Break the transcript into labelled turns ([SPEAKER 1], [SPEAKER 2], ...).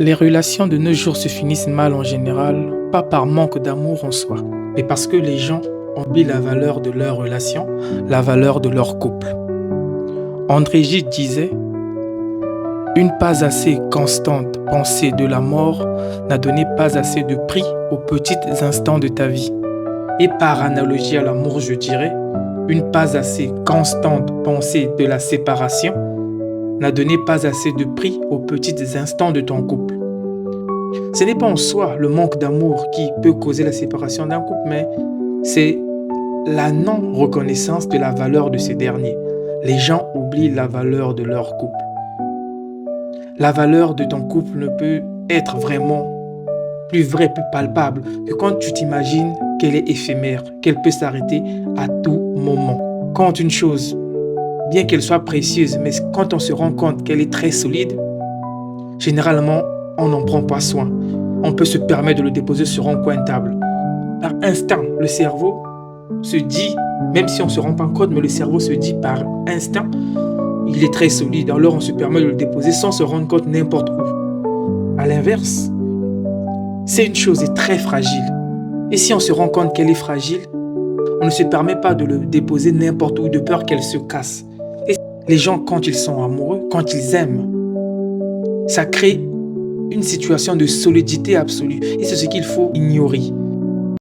[SPEAKER 1] Les relations de nos jours se finissent mal en général, pas par manque d'amour en soi, mais parce que les gens oublient la valeur de leur relation, la valeur de leur couple. André Gide disait: une pas assez constante pensée de la mort n'a donné pas assez de prix aux petits instants de ta vie. Et par analogie à l'amour, je dirais, une pas assez constante pensée de la séparation n'a donné pas assez de prix aux petits instants de ton couple. Ce n'est pas en soi le manque d'amour qui peut causer la séparation d'un couple, mais c'est la non-reconnaissance de la valeur de ces derniers. Les gens oublient la valeur de leur couple. La valeur de ton couple ne peut être vraiment plus vraie, plus palpable que quand tu t'imagines qu'elle est éphémère, qu'elle peut s'arrêter à tout moment. Quand une chose, bien qu'elle soit précieuse, mais quand on se rend compte qu'elle est très solide, généralement, on n'en prend pas soin. On peut se permettre de le déposer sur un coin de table. Par instinct, le cerveau se dit, même si on ne se rend pas compte, mais le cerveau se dit par instinct, il est très solide, alors on se permet de le déposer sans se rendre compte n'importe où. À l'inverse, c'est une chose est très fragile. Et si on se rend compte qu'elle est fragile, on ne se permet pas de le déposer n'importe où de peur qu'elle se casse. Et les gens, quand ils sont amoureux, quand ils aiment, ça crée une situation de solidité absolue. Et c'est ce qu'il faut ignorer.